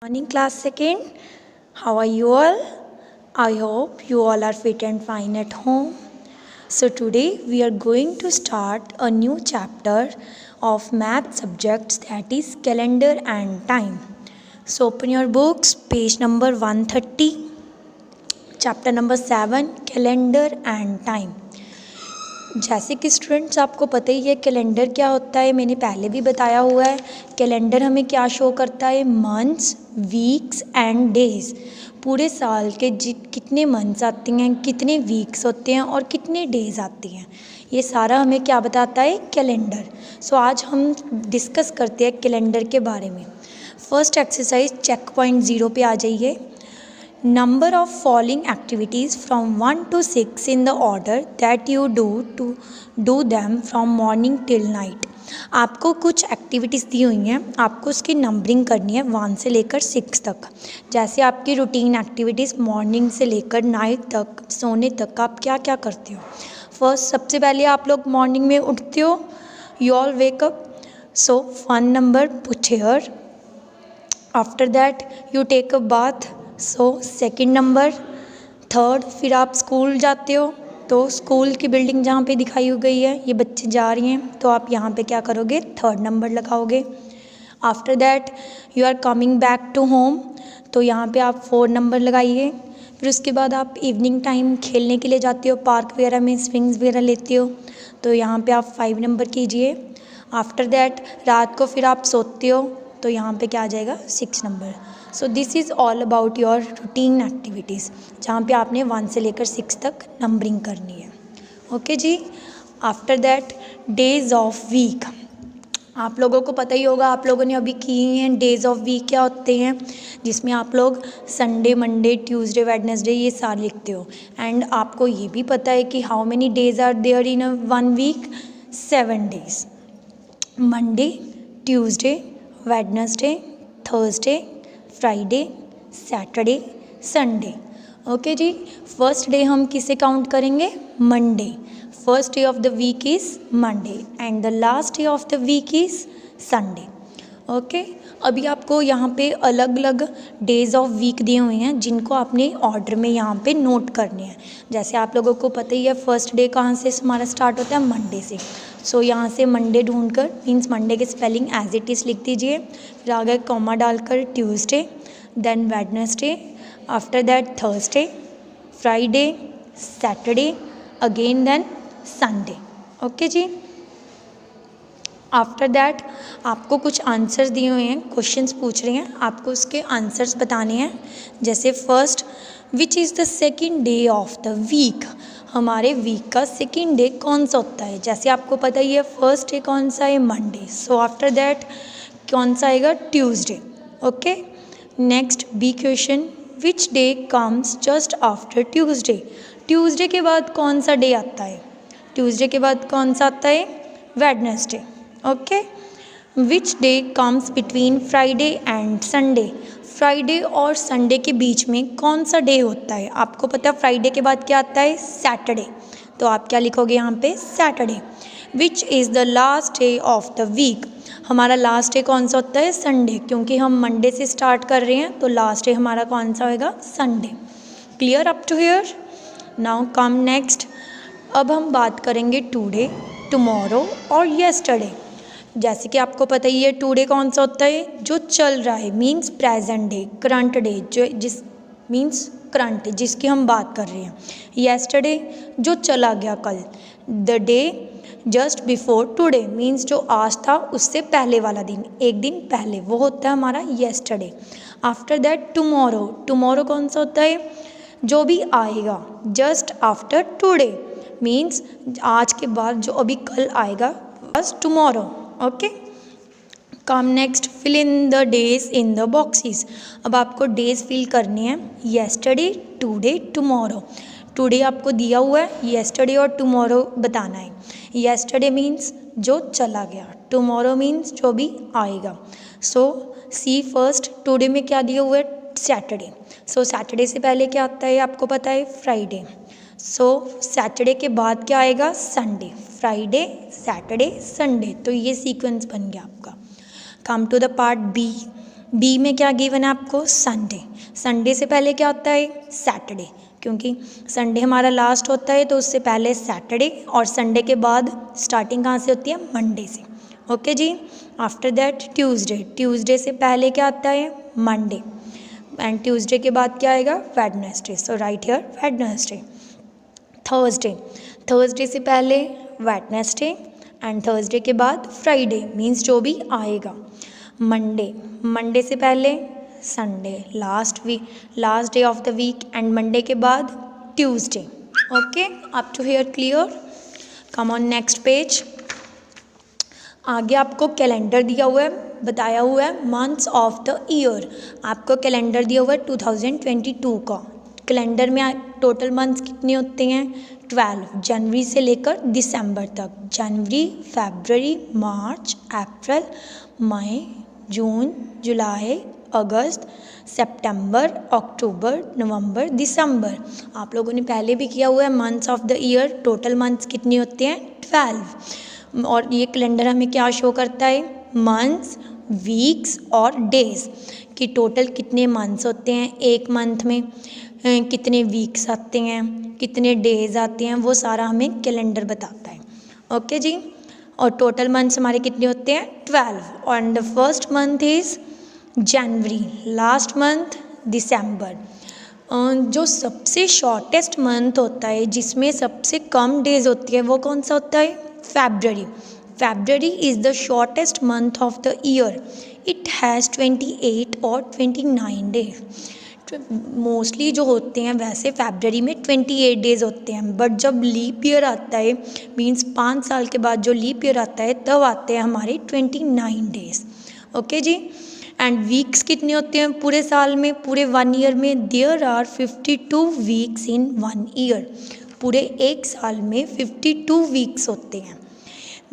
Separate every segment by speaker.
Speaker 1: Morning class second. How are you all? I hope you all are fit and fine at home. So today we are going to start a new chapter of math subjects, that is calendar and time. So open your books, page number 130, chapter number 7, calendar and time. जैसे कि students आपको पता ही है calendar क्या होता है, मैंने पहले भी बताया हुआ है। कैलेंडर हमें क्या शो करता है? Months, weeks and days. पूरे साल के कितने मंथ्स आते हैं, कितने वीक्स होते हैं और कितने डेज आते हैं, ये सारा हमें क्या बताता है? कैलेंडर। सो आज हम डिस्कस करते हैं कैलेंडर के बारे में। फर्स्ट एक्सरसाइज चेक पॉइंट 0 पे आ जाइए। Number of following activities from 1 to 6 in the order that you do to do them from morning till night। आपको कुछ एक्टिविटीज़ दी हुई हैं, आपको उसकी नंबरिंग करनी है 1 से लेकर 6 तक। जैसे आपकी रूटीन एक्टिविटीज़ मॉर्निंग से लेकर नाइट तक, सोने तक आप क्या क्या करते हो। फर्स्ट, सबसे पहले आप लोग मॉर्निंग में उठते हो, you all wake up. So 1 number put here. After that you take a bath. So second number. Third, फिर आप स्कूल जाते हो, तो स्कूल की बिल्डिंग जहाँ पे दिखाई हो गई है, ये बच्चे जा रही हैं, तो आप यहाँ पे क्या करोगे? 3rd नंबर लगाओगे। After that you are coming back to home, तो यहाँ पे आप 4 नंबर लगाइए। फिर उसके बाद आप इवनिंग टाइम खेलने के लिए जाते हो, पार्क वगैरह में स्विंग्स वगैरह लेते हो, तो यहाँ पे आप 5 नंबर कीजिए। आफ्टर दैट रात को फिर आप सोते हो, तो यहाँ पे क्या आ जाएगा? 6 number. So this is all about your routine activities, जहाँ पे आपने 1 से लेकर 6 तक नंबरिंग करनी है। ओके जी। After that days of week. आप लोगों को पता ही होगा, आप लोगों ने अभी की हैं। डेज ऑफ वीक क्या होते हैं? जिसमें आप लोग संडे, मंडे, ट्यूसडे, वेडनेसडे ये सारे लिखते हो। एंड आपको ये भी पता है कि how many days are there in a 1 week? 7 days. Monday, Tuesday, Wednesday, Thursday, Friday, Saturday, Sunday. Okay जी। फर्स्ट डे हम किसे काउंट करेंगे? Monday. First day of the week is Monday and the last day of the week is Sunday. Okay. अभी आपको यहाँ पे अलग अलग डेज ऑफ वीक दिए हुए हैं, जिनको आपने ऑर्डर में यहाँ पे नोट करने हैं। जैसे आप लोगों को पता ही है, फर्स्ट डे कहाँ से हमारा स्टार्ट होता है? मंडे से। सो यहाँ से मंडे ढूंढकर मीन्स मंडे की स्पेलिंग एज इट इज़ लिख दीजिए। फिर आगे कॉमा डालकर Tuesday, then Wednesday, after that Thursday, Friday, Saturday, again then Sunday. Okay जी। आफ्टर दैट आपको कुछ आंसर्स दिए हुए हैं, क्वेश्चंस पूछ रहे हैं, आपको उसके आंसर्स बताने हैं। जैसे first, which is the second day of the week? हमारे वीक का सेकेंड डे कौन सा होता है? जैसे आपको पता ही है, फर्स्ट डे कौन सा है? मंडे। सो आफ्टर दैट कौन सा आएगा? Tuesday. Okay. Next B question, which day comes just after Tuesday? Tuesday के बाद कौन सा डे आता है? ट्यूसडे के बाद कौन सा आता है? Wednesday. Okay. Which day comes between Friday and Sunday? Friday और संडे के बीच में कौन सा डे होता है? आपको पता है फ्राइडे के बाद क्या आता है? सैटरडे। तो आप क्या लिखोगे यहाँ पे? Saturday. Which is the last day of the week? हमारा लास्ट डे कौन सा होता है? संडे, क्योंकि हम मंडे से स्टार्ट कर रहे हैं, तो लास्ट डे हमारा कौन सा होएगा? Sunday. Clear up to here? Now come next. अब हम बात करेंगे टुडे, टुमारो और येस्टरडे। जैसे कि आपको पता ही है, टुडे कौन सा होता है? जो चल रहा है, means present day, current day, जो जिस मीन्स करंट, जिसकी हम बात कर रहे हैं। येस्टरडे जो चला गया कल। The day just before today means जो आज था उससे पहले वाला दिन, एक दिन पहले, वो होता है हमारा yesterday. After that tomorrow. Tomorrow कौन सा होता है? जो भी आएगा जस्ट आफ्टर टुडे मीन्स आज के बाद जो अभी कल आएगा, बस tomorrow. Okay. Come next, fill in the days in the boxes. अब आपको डेज फिल करनी है, येस्टरडे, टुडे, टुमारो। टुडे आपको दिया हुआ है, येस्टरडे और टुमारो बताना है। येस्टरडे मीन्स जो चला गया, टुमारो मीन्स जो भी आएगा। सो सी फर्स्ट, टुडे में क्या दिया हुआ है? सैटरडे। सो सैटरडे से पहले क्या आता है? आपको पता है, फ्राइडे। सो सैटरडे के बाद क्या आएगा? संडे। Friday, Saturday, Sunday. तो ये सीक्वेंस बन गया आपका। Come to the part B. B में क्या गिवन है आपको, संडे। संडे से पहले क्या होता है, सैटरडे, क्योंकि संडे हमारा लास्ट होता है तो उससे पहले सैटरडे, और संडे के बाद स्टार्टिंग कहाँ से होती है, मंडे से। ओके जी। आफ्टर दैट ट्यूसडे, ट्यूसडे से पहले क्या आता है, मंडे, एंड ट्यूसडे के बाद क्या आएगा, Wednesday. So right here Wednesday. Thursday, Thursday से पहले वेडनेसडे, एंड थर्सडे के बाद फ्राइडे, मीन्स जो भी आएगा। मंडे, मंडे से पहले Sunday, last day of the week, and Monday के बाद Tuesday. Okay, up to here clear. Come on next page. आगे आपको कैलेंडर दिया हुआ है, बताया हुआ है मंथ्स ऑफ द ईयर। आपको कैलेंडर दिया हुआ है 2022 का। कैलेंडर में टोटल मंथ्स कितने होते हैं, 12, जनवरी से लेकर दिसंबर तक। जनवरी, फरवरी, मार्च, अप्रैल, मई, जून, जुलाई, अगस्त, सितंबर, अक्टूबर, नवंबर, दिसंबर। आप लोगों ने पहले भी किया हुआ है months of the year. Total months कितने होते हैं, 12। और ये कैलेंडर हमें क्या शो करता है, मंथ्स, वीक्स और डेज, कि टोटल कितने मंथ्स होते हैं एक मंथ में, कितने वीक्स आते हैं, कितने डेज आते हैं, वो सारा हमें कैलेंडर बताता है। ओके जी। और टोटल मंथ्स हमारे कितने होते हैं, 12। और the first month is January, last month December. जो सबसे शॉर्टेस्ट मंथ होता है, जिसमें सबसे कम डेज होती है, वो कौन सा होता है, February. February is the shortest month of the year. It has 28 और 29 days. मोस्टली जो होते हैं वैसे फरवरी में 28 डेज़ होते हैं, बट जब लीप ईयर आता है, मीन्स 5 साल के बाद जो लीप ईयर आता है, तब आते हैं हमारे 29 डेज़। ओके जी। एंड वीक्स कितने होते हैं पूरे साल में, पूरे 1 ईयर में, there are 52 weeks in 1 year. पूरे एक साल में 52 वीक्स होते हैं।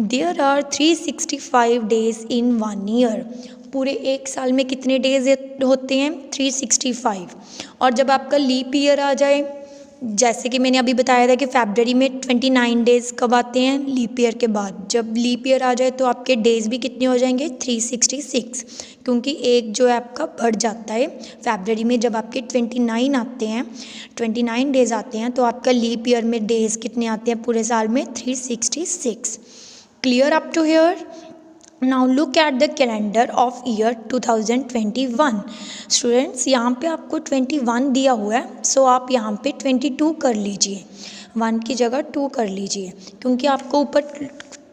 Speaker 1: There are 365 days in 1 year. पूरे एक साल में कितने डेज होते हैं, 365। और जब आपका लीप ईयर आ जाए, जैसे कि मैंने अभी बताया था कि फरवरी में 29 डेज़ कब आते हैं, लीप ईयर के बाद। जब लीप ईयर आ जाए तो आपके डेज़ भी कितने हो जाएंगे, 366, क्योंकि एक जो है आपका बढ़ जाता है। फरवरी में जब आपके 29 आते हैं, 29 डेज़ आते हैं, तो आपका लीप ईयर में डेज़ कितने आते हैं पूरे साल में, 366। Clear up to here. Now look at the calendar of year 2021। Students, यहाँ पे आपको 21 दिया हुआ है, सो आप यहाँ पे 22 कर लीजिए, 1 की जगह 2 कर लीजिए, क्योंकि आपको ऊपर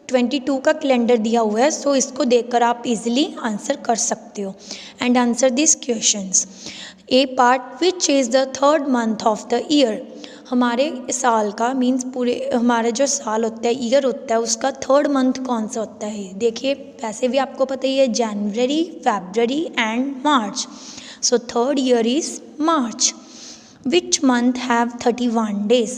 Speaker 1: 22 का कैलेंडर दिया हुआ है। सो इसको देखकर आप इजीली आंसर कर सकते हो। And answer this questions. A part, which is the third month of the year. हमारे साल का मीन्स पूरे हमारा जो साल होता है, ईयर होता है, उसका थर्ड मंथ कौन सा होता है। देखिए, वैसे भी आपको पता ही है, January, February and March. So third year is March. Which month have 31 days.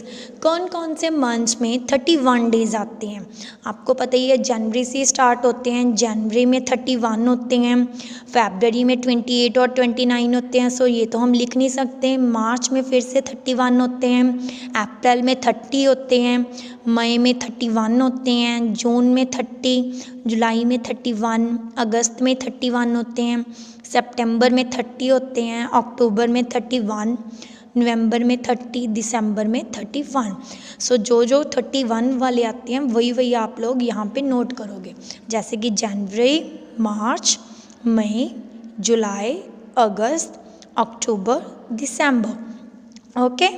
Speaker 1: कौन कौन से मंथ्स में 31 डेज आते हैं। आपको पता ही है, जनवरी से स्टार्ट होते हैं, जनवरी में 31 होते हैं, फरवरी में 28 और 29 होते हैं। सो ये तो हम लिख नहीं सकते। मार्च में फिर से 31 होते हैं, अप्रैल में 30 होते हैं, मई में 31 होते हैं, जून में 30, जुलाई में 31, अगस्त में 31 होते हैं, सितंबर में 30 होते हैं, अक्टूबर में 31, नवंबर में 30, दिसंबर में 31। सो जो 31 वाले आते हैं वही आप लोग यहाँ पे नोट करोगे, जैसे कि जनवरी, मार्च, मई, जुलाई, अगस्त, अक्टूबर, दिसंबर। Okay.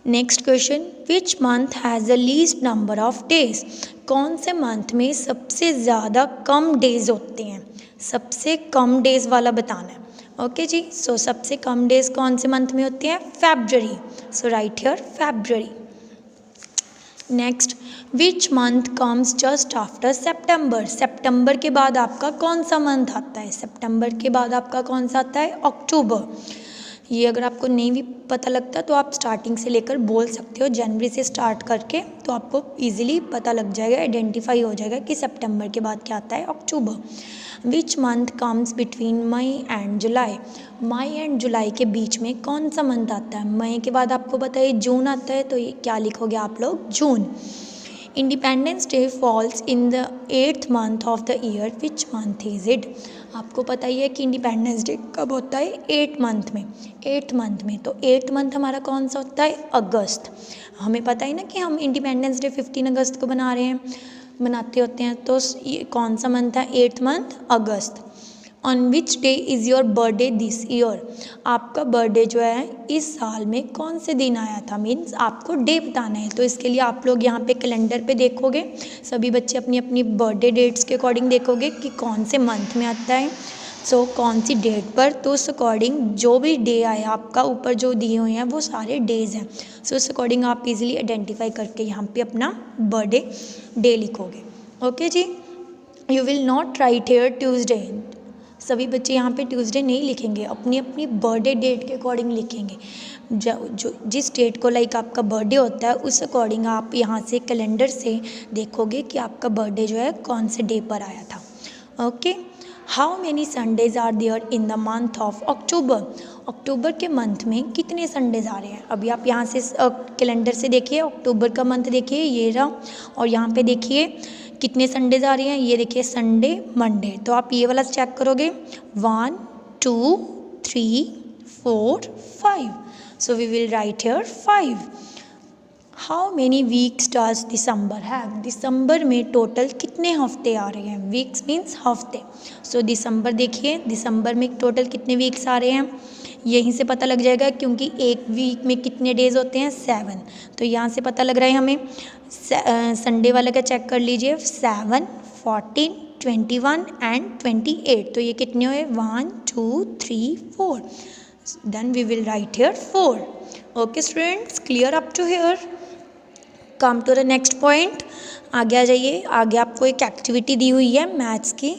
Speaker 1: Next question, which month has the least number of days. कौन से मंथ में सबसे ज़्यादा कम डेज होते हैं, सबसे कम डेज वाला बताना है। ओके जी। सो सबसे कम डेज कौन से मंथ में होते हैं, फरवरी। So right here February. Next, which month comes just after September. सितंबर के बाद आपका कौन सा मंथ आता है, सितंबर के बाद आपका कौन सा आता है, अक्टूबर। ये अगर आपको नहीं भी पता लगता तो आप स्टार्टिंग से लेकर बोल सकते हो, जनवरी से स्टार्ट करके, तो आपको इजीली पता लग जाएगा, आइडेंटिफाई हो जाएगा कि सितंबर के बाद क्या आता है, अक्टूबर। Which month comes between May and July. मई एंड जुलाई के बीच में कौन सा मंथ आता है। मई के बाद आपको पता है जून आता है, तो ये क्या लिखोगे आप लोग, जून। Independence day falls in the 8th month of the year, which month is it. आपको पता ही है कि इंडिपेंडेंस डे कब होता है, 8 मंथ में, 8th मंथ में। तो 8th मंथ हमारा कौन सा होता है, अगस्त। हमें पता ही ना कि हम इंडिपेंडेंस डे 15 अगस्त को मनाते होते हैं। तो ये कौन सा मंथ है, 8th month, August. On which day is your birthday this year, आपका बर्थडे जो है इस साल में कौन से दिन आया था, मीन्स आपको डे बताना है। तो इसके लिए आप लोग यहाँ पे कैलेंडर पे देखोगे, सभी बच्चे अपनी अपनी बर्थडे डेट्स के अकॉर्डिंग देखोगे कि कौन से मंथ में आता है, सो कौन सी डेट पर। तो उस अकॉर्डिंग जो भी डे आया आपका, ऊपर जो दिए हुए हैं वो सारे डेज हैं। सो उस अकॉर्डिंग आप इजीली आइडेंटिफाई करके यहाँ पे अपना बर्थडे डे लिखोगे। ओके जी। You will not write here Tuesday, सभी बच्चे यहाँ पे ट्यूसडे नहीं लिखेंगे, अपनी अपनी बर्थडे डेट के अकॉर्डिंग लिखेंगे। जो जिस डेट को लाइक आपका बर्थडे होता है उस अकॉर्डिंग आप यहाँ से कैलेंडर से देखोगे कि आपका बर्थडे जो है कौन से डे पर आया था। Okay. How many Sundays are there in the month of October, अक्टूबर के मंथ में कितने संडेज आ रहे हैं। अभी आप यहाँ से कैलेंडर से देखिए, अक्टूबर का मंथ देखिए ये रहा, और यहाँ पे देखिए कितने संडेज आ रही हैं, ये देखिए संडे, मंडे। तो आप ये वाला चेक करोगे, 1 2 3 4 5, so we will write here 5। How many weeks does December have, दिसंबर में टोटल कितने हफ्ते आ रहे हैं, वीक्स मीन्स हफ्ते। सो दिसंबर देखिए, दिसंबर में टोटल कितने वीक्स आ रहे हैं, यहीं से पता लग जाएगा क्योंकि एक वीक में कितने डेज होते हैं, 7। तो यहाँ से पता लग रहा है हमें। संडे वाले का चेक कर लीजिए, 7 14 21 एंड 28। तो ये कितने हुए, 1 2 3 4, then we will write here 4। Okay students, clear up to here. Come to the next point, आगे आ जाइए। आगे आपको एक एक्टिविटी दी हुई है मैथ्स की,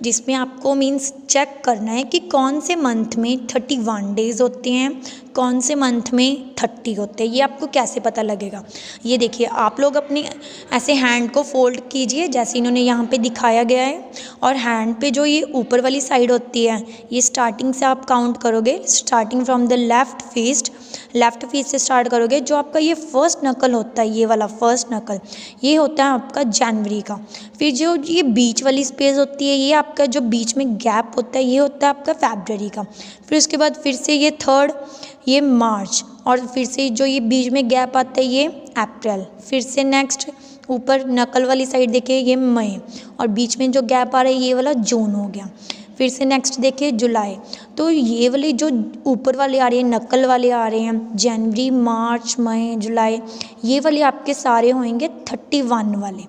Speaker 1: जिसमें आपको मीन्स चेक करना है कि कौन से मंथ में 31 डेज होते हैं, कौन से मंथ में 30 होते हैं। ये आपको कैसे पता लगेगा, ये देखिए आप लोग अपनी ऐसे हैंड को फोल्ड कीजिए जैसे इन्होंने यहाँ पे दिखाया गया है, और हैंड पे जो ये ऊपर वाली साइड होती है, ये स्टार्टिंग से आप काउंट करोगे, starting from the left fist से स्टार्ट करोगे। जो आपका ये फर्स्ट नकल होता है, ये वाला फर्स्ट नकल, ये होता है आपका जनवरी का। फिर जो ये बीच वाली स्पेस होती है, ये आपका जो बीच में गैप होता है, ये होता है आपका फरवरी का। फिर उसके बाद फिर से ये थर्ड, ये मार्च, और फिर से जो ये बीच में गैप आता है ये अप्रैल। फिर से नेक्स्ट ऊपर नकल वाली साइड देखिए ये मई, और बीच में जो गैप आ रहा है ये वाला जून हो गया। फिर से नेक्स्ट देखिए जुलाई। तो ये वाले जो ऊपर वाले आ रहे हैं, नकल वाले आ रहे हैं, जनवरी मार्च मई जुलाई, ये वाले आपके सारे होंगे 31 वाले।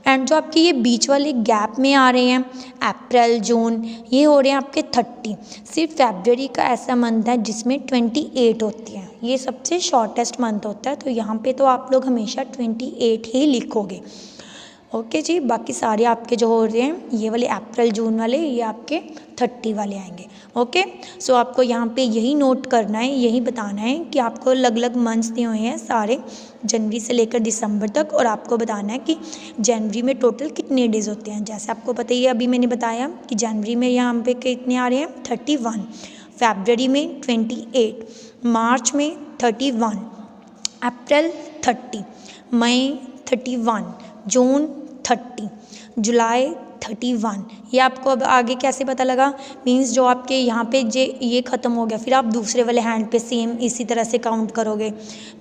Speaker 1: एंड जो आपके ये बीच वाले गैप में आ रहे हैं अप्रैल जून, ये हो रहे हैं आपके 30। सिर्फ फरवरी का ऐसा मंथ है जिसमें 28 होती है, ये सबसे शॉर्टेस्ट मंथ होता है। तो यहाँ पे तो आप लोग हमेशा 28 ही लिखोगे। ओके जी। बाकी सारे आपके जो हो रहे हैं ये वाले अप्रैल जून वाले, ये आपके 30 वाले आएंगे। ओके। सो आपको यहाँ पे यही नोट करना है, यही बताना है कि आपको अलग अलग मंथ्स दिए हुए हैं सारे, जनवरी से लेकर दिसंबर तक, और आपको बताना है कि जनवरी में टोटल कितने डेज होते हैं। जैसे आपको पता ही है, अभी मैंने बताया कि जनवरी में यहाँ पे कितने आ रहे हैं, 31, फरवरी में 28, मार्च में 31, अप्रैल 30, मई 31, जून 30, जुलाई 31। ये आपको अब आगे कैसे पता लगा, मीन्स जो आपके यहाँ पे ये ख़त्म हो गया, फिर आप दूसरे वाले हैंड पे सेम इसी तरह से काउंट करोगे।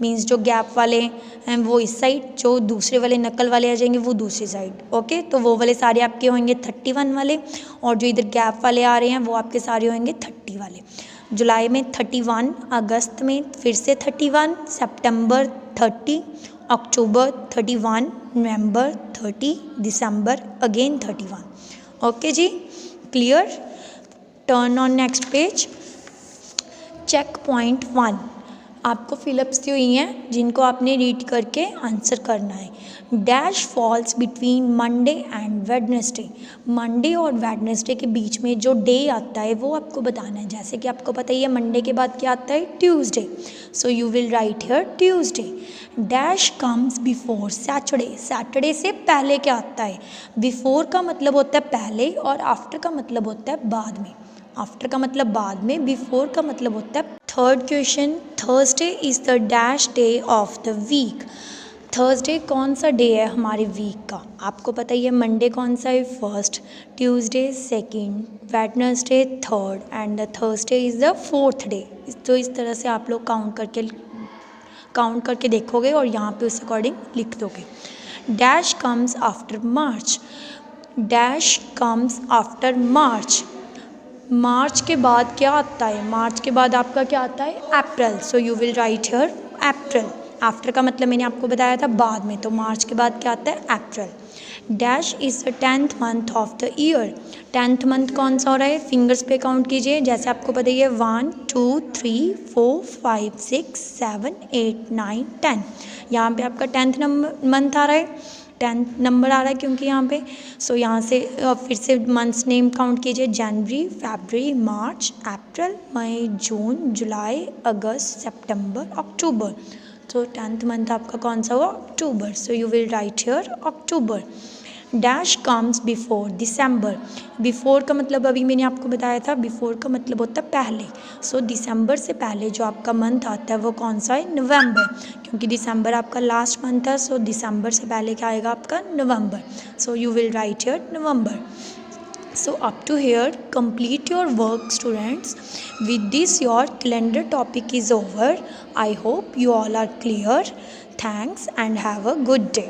Speaker 1: मीन्स जो गैप वाले हैं वो इस साइड, जो दूसरे वाले नकल वाले आ जाएंगे वो दूसरी साइड। ओके। तो वो वाले सारे आपके होंगे 31 वाले, और जो इधर गैप वाले आ रहे हैं वो आपके सारे होंगे 30 वाले। जुलाई में 31, अगस्त में फिर से 31, सितंबर 30, अक्टूबर 31, नवंबर 30, दिसंबर again 31। Okay ji, clear. Turn on next page. Checkpoint 1 आपको फिलअप्स दी हुई हैं जिनको आपने रीड करके आंसर करना है। Dash falls between Monday and Wednesday, Monday और वेडनेसडे के बीच में जो डे आता है वो आपको बताना है। जैसे कि आपको पता ही है मंडे के बाद क्या आता है, Tuesday. So you will write here Tuesday. Dash comes before Saturday, Saturday से पहले क्या आता है। बिफोर का मतलब होता है पहले, और आफ्टर का मतलब होता है बाद में। आफ्टर का मतलब बाद में, बिफोर का मतलब होता है। Third question, Thursday is the dash day of the week. Thursday कौन सा डे है हमारे वीक का, आपको पता ही है। मंडे कौन सा है, first, Tuesday second, Wednesday third and the Thursday is the fourth day. तो इस तरह से आप लोग काउंट करके देखोगे और यहाँ पे उस अकॉर्डिंग लिख दोगे। Dash comes after March, dash comes after March, मार्च के बाद क्या आता है, मार्च के बाद आपका क्या आता है, अप्रैल। So you will write here April. After का मतलब मैंने आपको बताया था बाद में, तो मार्च के बाद क्या आता है, अप्रैल। Dash is the 10th month of the year, 10th month कौन सा हो रहा है, फिंगर्स पे काउंट कीजिए, जैसे आपको पता ही है 1 2 3 4 5 6 7 8 9 10। यहाँ पे आपका 10th मंथ आ रहा है, 10th नंबर आ रहा है क्योंकि यहाँ पे। सो यहाँ से फिर से मंथ्स नेम काउंट कीजिए, जनवरी, फरवरी, मार्च, अप्रैल, मई, जून, जुलाई, अगस्त, सितंबर, अक्टूबर। तो 10th मंथ आपका कौन सा हुआ, अक्टूबर। So you will write here October. Dash comes before December, before का मतलब अभी मैंने आपको बताया था, बिफोर का मतलब होता है पहले। सो दिसंबर से पहले जो आपका मंथ आता है वो कौन सा है, नवंबर, क्योंकि दिसंबर आपका लास्ट मंथ है। सो दिसंबर से पहले क्या आएगा आपका, नवंबर। So you will write here November. So up to here complete your work students. With this your calendar topic is over. I hope you all are clear. Thanks and have a good day.